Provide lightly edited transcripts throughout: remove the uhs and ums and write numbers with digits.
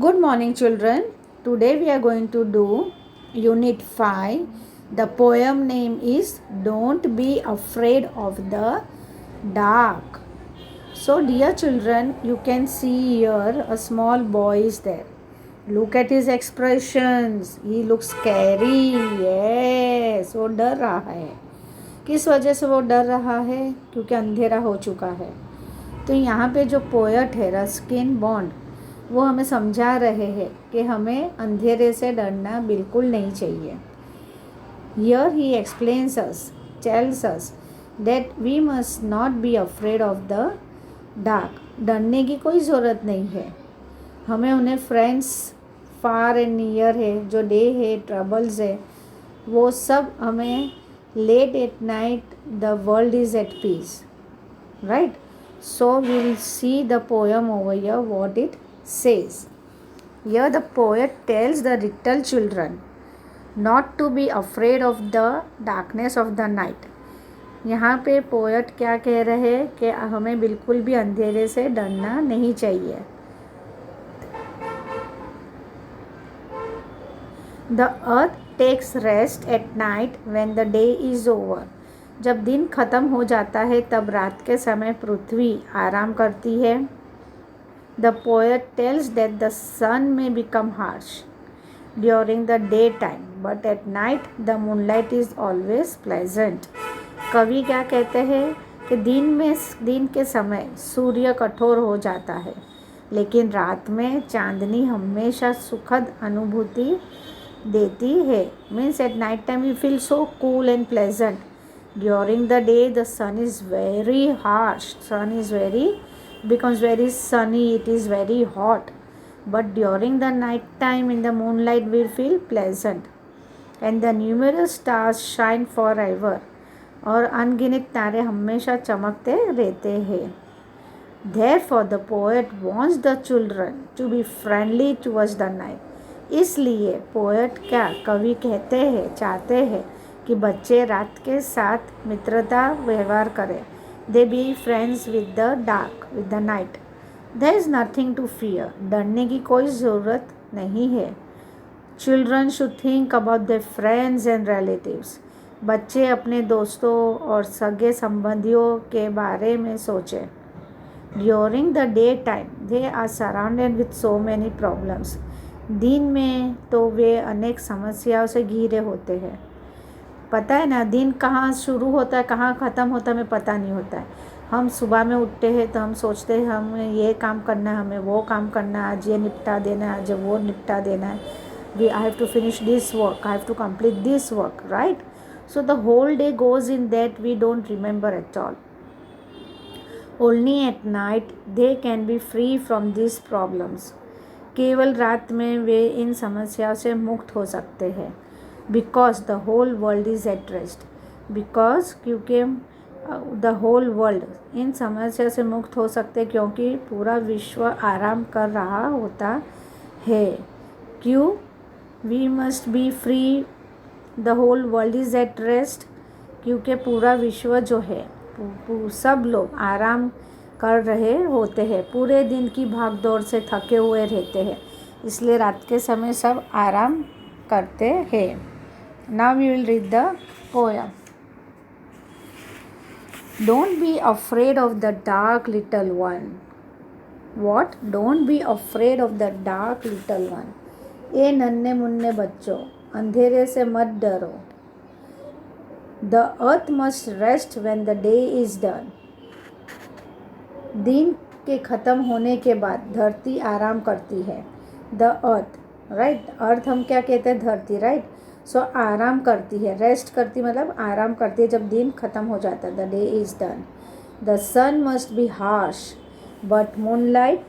Good morning, children. Today we are going to do Unit 5. The poem name is Don't Be Afraid of the Dark. So, dear children, you can see here a small boy is there. Look at his expressions. He looks scary. Yes, वो डर रहा है. किस वजह से वो डर रहा है? क्योंकि अंधेरा हो चुका है. तो यहाँ पे जो पोएट है रस्किन बॉन्ड, वो हमें समझा रहे हैं कि हमें अंधेरे से डरना बिल्कुल नहीं चाहिए. Here he explains us, tells us that we must not be afraid of the dark. डरने की कोई ज़रूरत नहीं है. हमें उन्हें फ्रेंड्स फार एंड नियर है, जो डे है, ट्रबल्स है, वो सब हमें late at night the world is at peace, right. So we will see the poem over here, what it says. Here the poet tells the little children not to be afraid of the darkness of the night. यहाँ पे poet क्या कह रहे हैं कि हमें बिल्कुल भी अंधेरे से डरना नहीं चाहिए. The earth takes rest at night when the day is over. जब दिन ख़त्म हो जाता है तब रात के समय पृथ्वी आराम करती है. The poet tells that the sun may become harsh during the daytime, but at night the moonlight is always pleasant. कवि क्या कहते हैं कि दिन के समय सूर्य कठोर हो जाता है, लेकिन रात में चांदनी हमेशा सुखद अनुभूति देती है. Means at night time we feel so cool and pleasant. During the day the sun is very harsh, becomes very sunny, it is very hot, but during the night time in the moonlight we feel pleasant, and the numerous stars shine forever. और अनगिनत तारे हमेशा चमकते रहते हैं. Therefore the poet wants the children to be friendly towards the night. इसलिए poet क्या कवि कहते हैं, चाहते हैं कि बच्चे रात के साथ मित्रता व्यवहार करें. They be friends with the dark, with the night. There is nothing to fear. डरने की कोई ज़रूरत नहीं है. Children should think about their friends and relatives. बच्चे अपने दोस्तों और सगे संबंधियों के बारे में सोचें. During the day time they are surrounded with so many problems. दिन में तो वे अनेक समस्याओं से घिरे होते हैं. पता है ना, दिन कहाँ शुरू होता है कहाँ ख़त्म होता है हमें पता नहीं होता है. हम सुबह में उठते हैं तो हम सोचते हैं हमें ये काम करना है, हमें वो काम करना है, आज ये निपटा देना है, आज वो निपटा देना है. I have to finish this work, I have to complete this work, right. So the whole day goes in that we don't remember at all. Only at night they can be free from this problems. केवल रात में वे इन समस्याओं से मुक्त हो सकते हैं. Because the whole world is at rest. Because क्योंकि द होल वर्ल्ड इन समस्या से मुक्त हो सकते क्योंकि पूरा विश्व आराम कर रहा होता है. क्यों? We must be free. The whole world is at rest क्योंकि पूरा विश्व जो है सब लोग आराम कर रहे होते हैं. पूरे दिन की भाग दौड़ से थके हुए रहते हैं, इसलिए रात के समय सब आराम करते हैं. Now we will read the poem. Don't be afraid of the dark, little one. What? Don't be afraid of the dark, little one. ए नन्हे मुन्ने बच्चों, अंधेरे से मत डरो. The earth must rest when the day is done. दिन के ख़त्म होने के बाद धरती आराम करती है. The earth, right? अर्थ हम क्या कहते हैं? धरती, राइट. सो आराम करती है, रेस्ट करती मतलब आराम करती है जब दिन ख़त्म हो जाता है. The day is done. The sun must be harsh but moonlight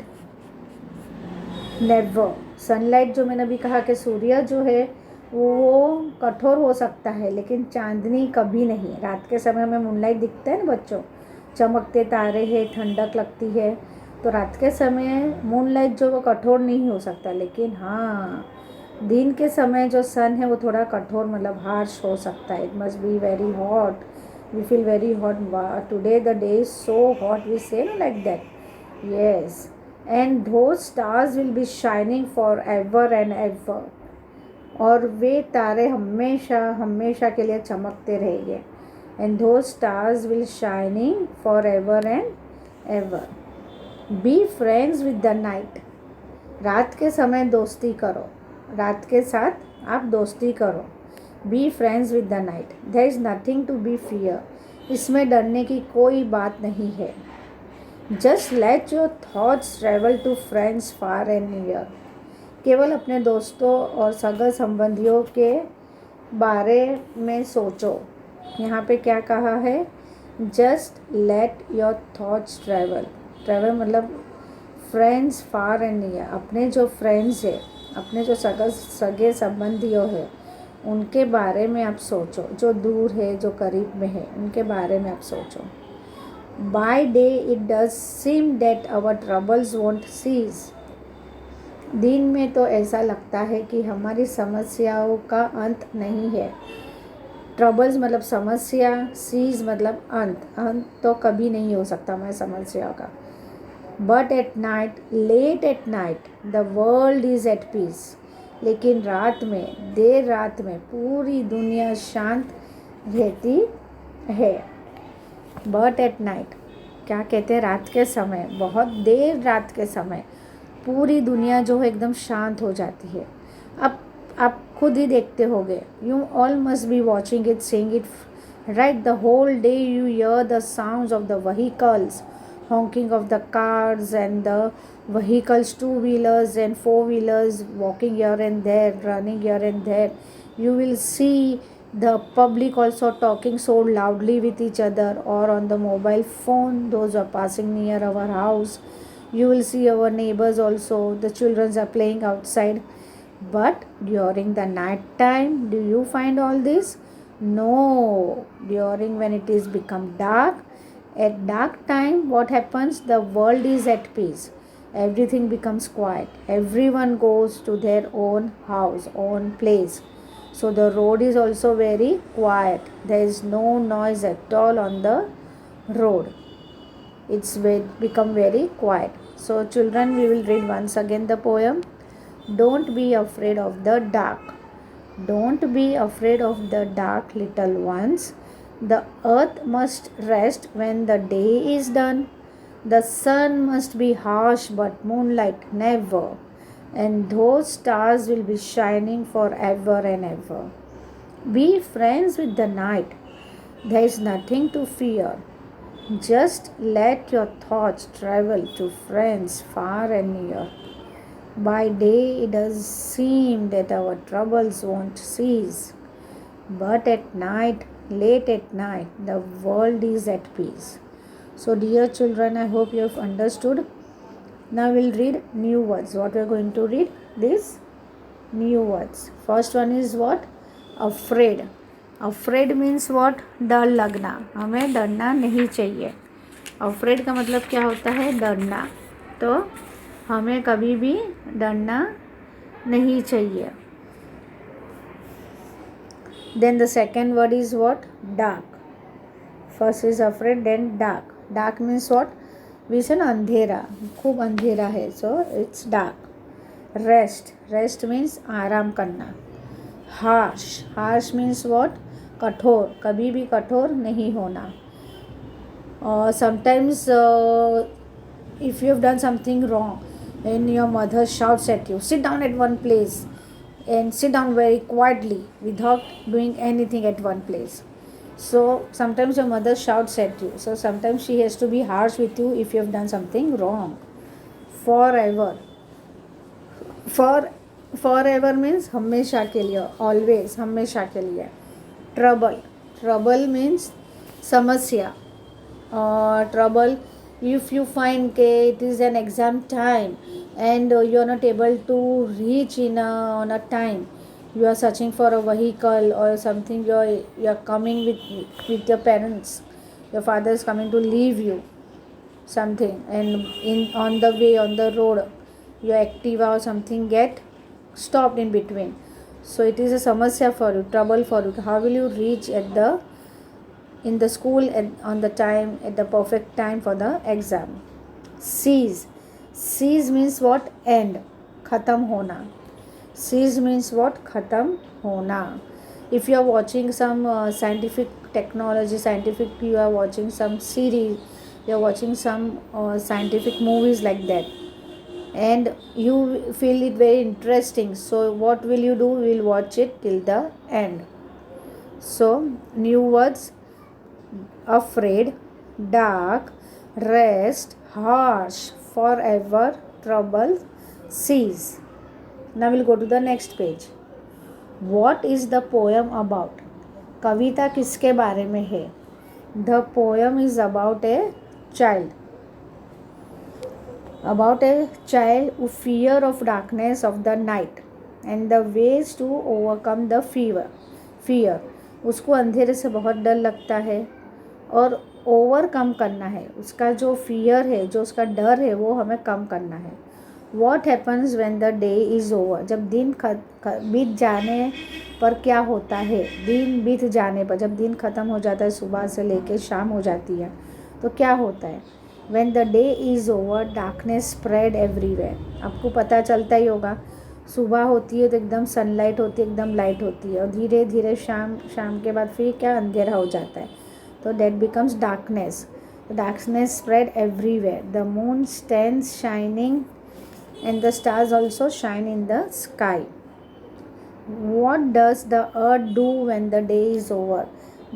never. Sunlight जो मैंने अभी कहा कि सूर्य जो है वो कठोर हो सकता है, लेकिन चांदनी कभी नहीं. रात के समय में मूनलाइट दिखता है ना बच्चों, चमकते तारे हैं, ठंडक लगती है. तो रात के समय मूनलाइट जो वो कठोर नहीं हो सकता, लेकिन हाँ दिन के समय जो सन है वो थोड़ा कठोर मतलब हार्श हो सकता है. It must be very hot. We feel very hot. Today the day is so hot, we say like that. Yes. And those stars will be shining forever and ever. और वे तारे हमेशा हमेशा के लिए चमकते रहेंगे. And those stars will shining forever and ever. Be friends with the night. रात के समय दोस्ती करो. रात के साथ आप दोस्ती करो. Be friends with the night. There is nothing to be fear. इसमें डरने की कोई बात नहीं है. Just let your thoughts travel to friends far and near. केवल अपने दोस्तों और सगा संबंधियों के बारे में सोचो. यहाँ पे क्या कहा है? Just let your thoughts travel. Travel मतलब फ्रेंड्स फार एंड नियर. अपने जो फ्रेंड्स है, अपने जो सगे संबंधियों है, उनके बारे में आप सोचो. जो दूर है, जो करीब में है, उनके बारे में आप सोचो. By day it does seem that our troubles won't cease. दिन में तो ऐसा लगता है कि हमारी समस्याओं का अंत नहीं है. ट्रबल्स मतलब समस्या, सीज मतलब अंत. अंत तो कभी नहीं हो सकता हमारी समस्याओं का. But at night, late at night, the world is at peace. लेकिन रात में, देर रात में पूरी दुनिया शांत रहती है. बट एट नाइट क्या कहते हैं? रात के समय, बहुत देर रात के समय पूरी दुनिया जो है एकदम शांत हो जाती है. अब आप खुद ही देखते होगे. You all must be watching it, seeing it, right. The whole day you hear the sounds of the vehicles, honking of the cars and the vehicles, two-wheelers and four-wheelers walking here and there, running here and there. You will see the public also talking so loudly with each other or on the mobile phone, those are passing near our house. You will see our neighbors also, the children are playing outside. But during the night time, do you find all this? No. During when it is become dark, at dark time, what happens? The world is at peace. Everything becomes quiet. Everyone goes to their own house, own place. So the road is also very quiet. There is no noise at all on the road. It's become very quiet. So children, we will read once again the poem. Don't be afraid of the dark. Don't be afraid of the dark, little ones. The earth must rest when the day is done. The sun must be harsh, but moonlight never. And those stars will be shining forever and ever. Be friends with the night. There is nothing to fear. Just let your thoughts travel to friends far and near. By day it does seem that our troubles won't cease. But at night, late at night, the world is at peace. So dear children, I hope you have understood. Now we'll read new words. What we are going to read? These new words. First one is what? Afraid. Afraid means what? डर लगना. हमें डरना नहीं चाहिए. Afraid का मतलब क्या होता है? डरना. तो हमें कभी भी डरना नहीं चाहिए. Then the second word is what? Dark. First is afraid, then dark. Dark means what? We say अंधेरा. खूब अंधेरा है. So it's dark. Rest. Rest means आराम करना. Harsh. Harsh means what? कठोर. कभी भी कठोर नहीं होना. Sometimes if you have done something wrong and your mother shouts at you, sit down at one place. And sit down very quietly without doing anything at one place. So sometimes your mother shouts at you. So sometimes she has to be harsh with you if you have done something wrong. Forever. Forever means हमेशा के लिए. Always, हमेशा के लिए. Trouble. Trouble means समस्या. Trouble if you find it is an exam time and you are not able to reach on a time, you are searching for a vehicle or something, you are coming with your parents, your father is coming to leave you something, and on the way, on the road, your Activa or something get stopped in between. So it is a samasya for you, trouble for you. How will you reach in the school on the time, at the perfect time for the exam? Cease. Cease means what? End, ख़त्म होना. Cease means what? ख़त्म होना. If you are watching some scientific technology, scientific, you are watching some series, you are watching some scientific movies like that, and you feel it very interesting, so what will you do? You will watch it till the end. So new words: afraid, dark, rest, harsh, forever, trouble, cease. Now we'll go to the next page. What is the poem about? कविता किसके बारे में है? The poem is about a child. About a child who fear of darkness of the night and the ways to overcome the fear. उसको अंधेरे से बहुत डर लगता है और ओवरकम करना है. उसका जो फियर है, जो उसका डर है, वो हमें कम करना है. What happens when the day is over? जब दिन बीत जाने पर क्या होता है? दिन बीत जाने पर, जब दिन ख़त्म हो जाता है, सुबह से लेके शाम हो जाती है, तो क्या होता है? When the day is over, darkness spread everywhere. आपको पता चलता ही होगा, सुबह होती है तो एकदम सनलाइट होती है, एकदम लाइट होती है, और धीरे धीरे शाम के बाद फिर क्या? अंधेरा हो जाता है. तो that becomes darkness. Darkness spread everywhere. The moon stands shining and the stars also shine in the sky. What does the earth do when the day is over?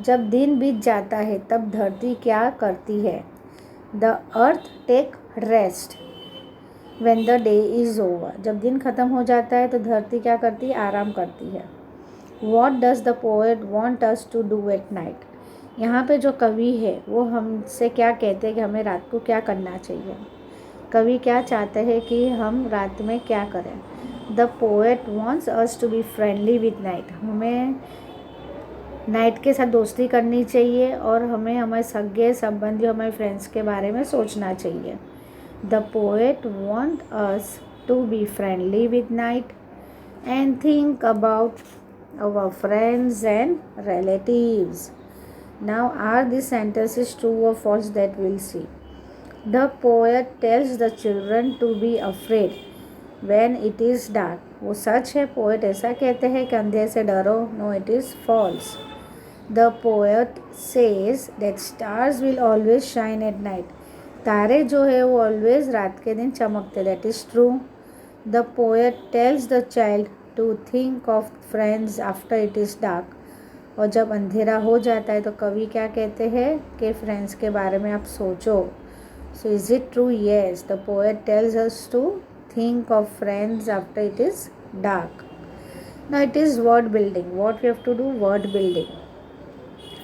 जब दिन बीत जाता है तब धरती क्या करती है? The earth take rest when the day is over. जब दिन ख़त्म हो जाता है तो धरती क्या करती है? आराम करती है. What does the poet want us to do at night? यहाँ पे जो कवि है वो हमसे क्या कहते हैं कि हमें रात को क्या करना चाहिए? कवि क्या चाहते हैं कि हम रात में क्या करें? The poet wants us to be friendly with night. हमें नाइट के साथ दोस्ती करनी चाहिए और हमें हमारे सगे संबंधी, हमारे फ्रेंड्स के बारे में सोचना चाहिए. The poet want us to be friendly with night and think about our friends and relatives. Now are this sentences true or false? That we'll see. The poet tells the children to be afraid when it is dark. वो सच है, poet ऐसा कहते हैं कि अंधेरे से डरो. No, it is false. The poet says that stars will always shine at night. तारे जो है वो always रात के दिन चमकते. That is true. The poet tells the child to think of friends after it is dark. और जब अंधेरा हो जाता है तो कवि क्या कहते हैं कि फ्रेंड्स के बारे में आप सोचो. So is it true? Yes. The poet tells us to think of friends after it is dark. Now it is word building. What we have to do? Word building.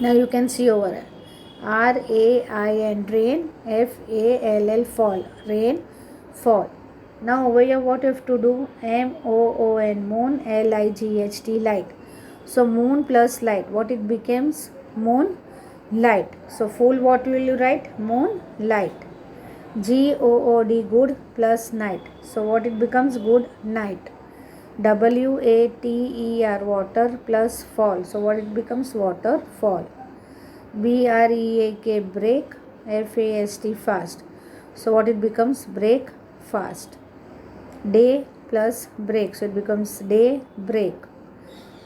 Now you can see over here. R-A-I-N, rain. F-A-L-L, fall. Rain, fall. Now over here what you have to do? M-O-O-N, moon. L-I-G-H-T, light. So moon plus light. What it becomes? Moon, light. So full what will you write? Moon, light. G-O-O-D, good, plus night. So what it becomes? Good night. W-A-T-E-R, water, plus fall. So what it becomes? Water, fall. B-R-E-A-K, break. F-A-S-T, fast. So what it becomes? Break, fast. Day plus break. So it becomes day, break.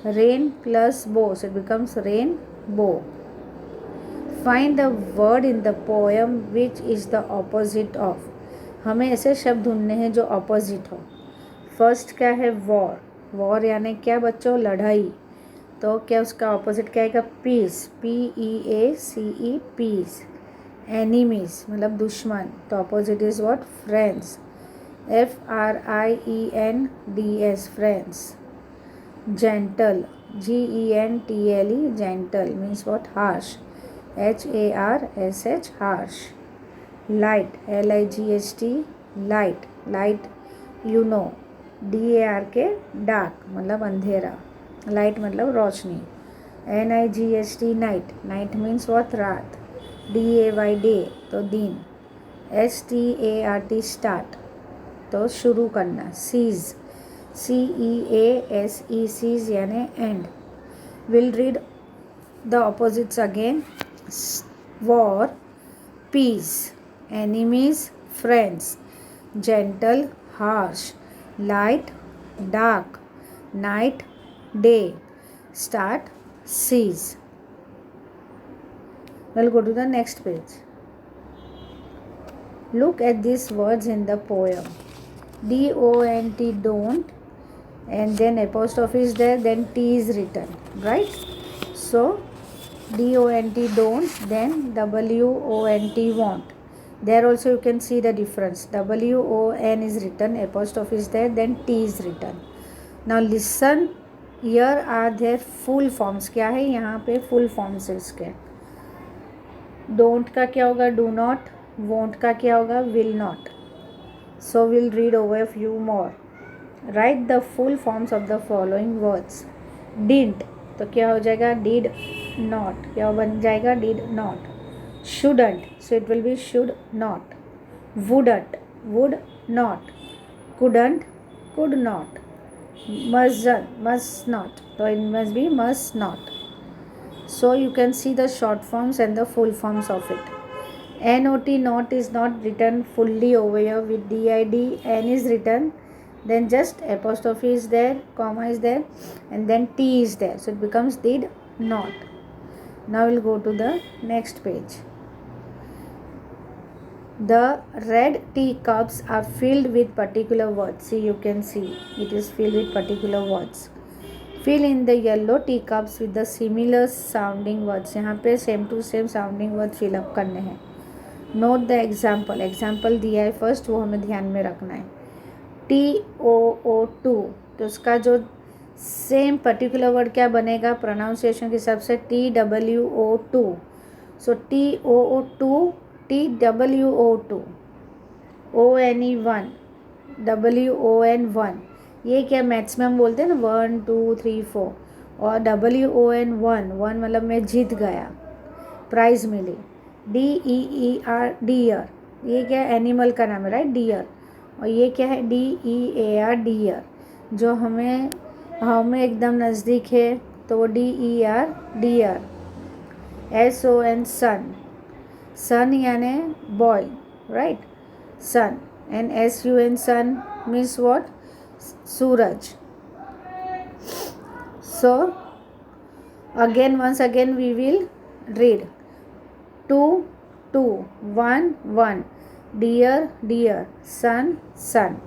Rain plus bow. So it becomes rain, bow. Find the word in the poem which is the opposite of. हमें ऐसे शब्द ढूंढने हैं जो opposite हो. First क्या है? War. War यानी क्या बच्चों? लड़ाई. तो क्या उसका ऑपोजिट क्या आएगा? पीस. P-E-A-C-E, piece. एनिमीज मतलब दुश्मन, तो opposite is what? Friends. F-R-I-E-N-D-S, friends. Gentle. G-E-N-T-L-E, gentle means what? Harsh. H-A-R-S-H, harsh. Light, L-I-G-H-T, light. Light, you know. D-A-R-K, dark मतलब अंधेरा. Light मतलब रोशनी. N-I-G-H-T, night. Night means what? रात. D-A-Y, day, तो दिन. S-T-A-R-T, start, तो शुरू करना. Cease, C-E-A-S-E, cease यानी end. We'll read the opposites again. War, peace. Enemies, friends. gentle, harsh, light, dark, night, day, start, cease. We'll go to the next page. Look at these words in the poem. DONT, don't, and then apostrophe is there, then T is written, right? So DONT, don't, then WONT, won't. There also you can see the difference. WON is written, apostrophe is there, then T is written. Now listen, here are their full forms. क्या है यहाँ पे full forms है इसके. Don't का क्या होगा? Do not. Won't का क्या होगा? Will not. So we'll read over a few more. Write the full forms of the following words. Didn't, तो क्या हो जाएगा? Did not. क्या बन जाएगा? Did not. Shouldn't, so it will be should not. Wouldn't, would not. Couldn't, could not. Mustn't, must not, so it must be must not. So you can see the short forms and the full forms of it. NOT, not, is not written fully over here with DID. N is written, then just apostrophe is there, comma is there, and then T is there, so it becomes did not. Now we'll go to the next page. The red teacups are filled with particular words. See, you can see it is filled with particular words. Fill in the yellow teacups with the similar sounding words. यहाँ पे same to same sounding word fill up करने हैं. Note the example. Example दिया है first, वो हमें ध्यान में रखना है. TOO2, तो उसका जो सेम पर्टिकुलर वर्ड क्या बनेगा प्रोनाउंसिएशन के हिसाब से? TWO2. सो TOO2, TWO2, ONE1, WON1. ये क्या मैथ्स में हम बोलते हैं ना 1 2 3 4. और WON1, वन मतलब मैं जीत गया, प्राइज़ मिली. DEER, डियर, ये क्या एनिमल का नाम है, राइट? डियर. और ये क्या है? DEAR, dear. जो हमें एकदम नज़दीक है तो वो DER, dear. SON, son. Son यानी boy, right? Son. And SUN, sun means what? सूरज. So once again we will read. 2 2, 1 1, dear dear, sun sun.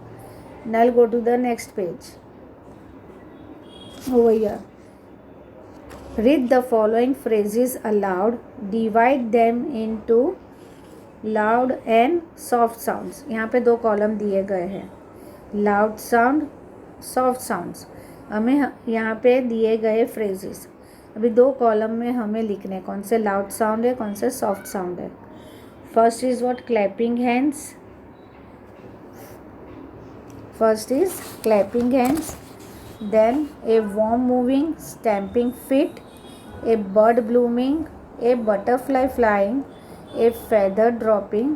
Now I'll go to the next page. Over here, read the following phrases aloud. Divide them into loud and soft sounds. यहाँ पे दो column दिए गए हैं, loud sound, soft sounds. हमें यहाँ पे दिए गए फ्रेजेस अभी दो कॉलम में हमें लिखने, कौन से लाउड साउंड है, कौन से सॉफ्ट साउंड है. First is what? Clapping hands. First is clapping hands, then a worm moving, stamping feet, a bird blooming, a butterfly flying, a feather dropping,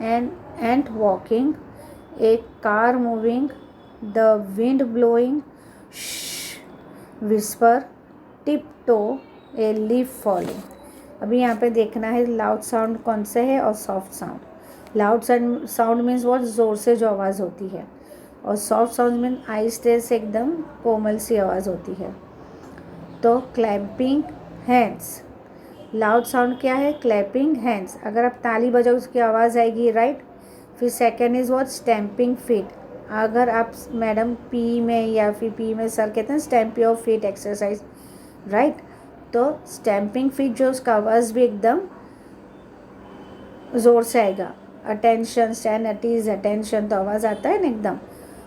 an ant walking, a car moving, the wind blowing, shh, whisper, tiptoe, a leaf falling. अभी यहाँ पे देखना है loud sound कौन से है और soft sound. Loud sound means बहुत ज़ोर से जो आवाज़ होती है, और सॉफ्ट साउंड मीन्स आहिस्ते से एकदम कोमल सी आवाज़ होती है. तो क्लैपिंग हैंड्स, लाउड साउंड क्या है? Clapping hands. अगर आप ताली बजाओ उसकी आवाज़ आएगी, राइट? फिर second is what? Stamping feet. अगर आप मैडम पी में या फिर पी में सर कहते हैं stamp your feet exercise, right? तो स्टैम्पिंग फीट जो उसका आवाज़ भी एकदम ज़ोर से आएगा. Attention, stand at is attention, तो आवाज़ आता है ना एकदम,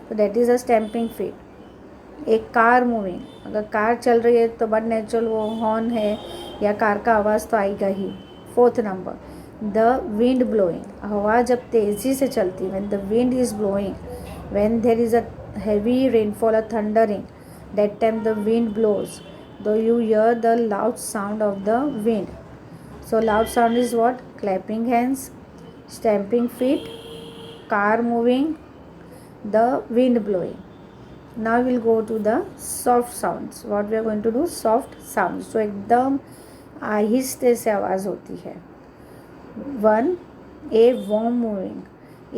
तो that is a stamping feet. एक कार मूविंग, अगर कार चल रही है तो बट नेचुरल वो हॉर्न है या कार का आवाज़ तो आएगा ही. Fourth number, the wind blowing, हवा जब तेज़ी से चलती है, when the wind is blowing, when there is a heavy rainfall और thundering, that time the wind blows, do you hear the loud sound of the wind. So loud sound is what? Clapping hands, stamping feet, car moving, the wind blowing. Now we'll go to the soft sounds. What we are going to do? Soft sounds. So एकदम आहिस्ते से आवाज़ होती है. 1, a warm moving,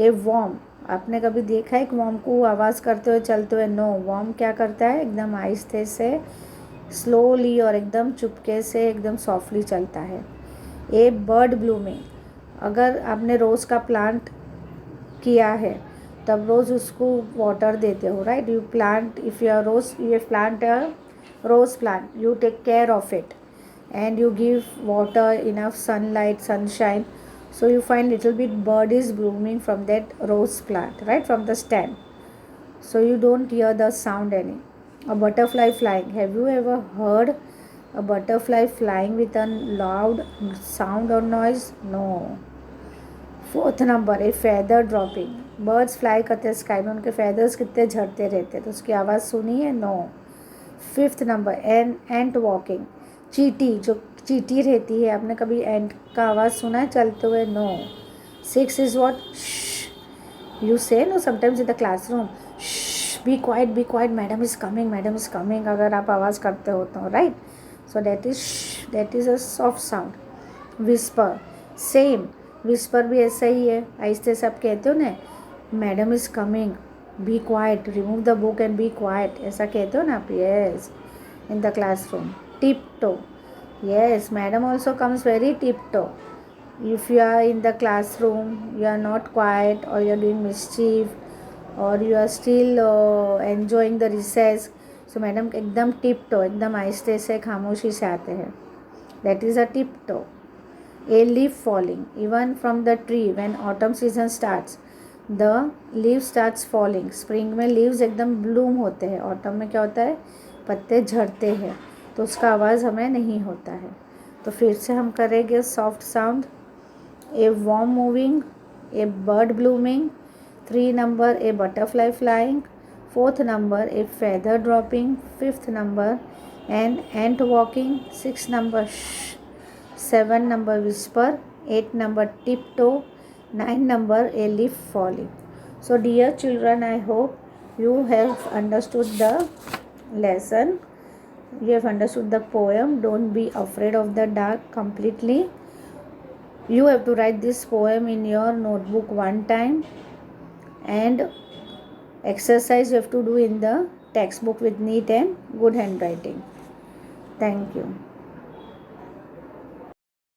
a warm, आपने कभी देखा है एक वॉर्म को आवाज़ करते हुए चलते हुए? नो, वॉर्म क्या करता है, एकदम आहिस्ते से, स्लोली और एकदम चुपके से, एकदम सॉफ्टली चलता है। ए बर्ड ब्लूमिंग, अगर आपने रोज़ का प्लांट किया है तब रोज़ उसको वाटर देते हो, right? You plant, if you are rose, you plant a rose plant, you take care of it and you give water, enough sunlight, sunshine, so you find little bit bird is blooming from that rose plant, right, from the stem, so you don't hear the sound any. A butterfly flying, have you ever heard a butterfly flying with a loud sound or noise? No. Fourth number, a feather dropping, birds fly करते हैं sky में, उनके feathers कितने झड़ते रहते हैं, तो उसकी आवाज़ सुनी है? नो। फिफ्थ नंबर, एंट वॉकिंग, चीटी, जो चीटी रहती है, आपने कभी एंट का आवाज़ सुना है चलते हुए? No. Six is what, you say no sometimes in the classroom, be quiet, madam is coming, अगर आप आवाज़ करते हो तो, right? So that is a soft sound. Whisper, same, whisper भी ऐसा ही है, आहिस्ते से आप कहते हो ना, madam is coming, be quiet, remove the book and be quiet, ऐसा कहते हो ना आप? Yes, in the classroom. Tiptoe, yes, madam also comes very tiptoe. If you are in the classroom, you are not quiet और you are doing mischief और you are still enjoying the recess, so madam एकदम tiptoe, एकदम आहिस्ते से, खामोशी से आते हैं, that is a tip to. A leaf falling, even from the tree when autumn season starts, the leaf starts falling. Spring में leaves एकदम ब्लूम होते हैं, ऑटम में क्या होता है, पत्ते झड़ते हैं, तो उसका आवाज़ हमें नहीं होता है। तो फिर से हम करेंगे soft sound, a worm moving, a bird blooming, 3 number, a butterfly flying, 4th number, a feather dropping, 5th number, an ant walking, 6 number, 7 number, whisper, 8 number, tiptoe, 9 number, a leaf falling. So dear children, I hope you have understood the lesson, you have understood the poem. Don't be afraid of the dark completely. You have to write this poem in your notebook one time, and exercise you have to do in the textbook with neat and good handwriting. Thank you.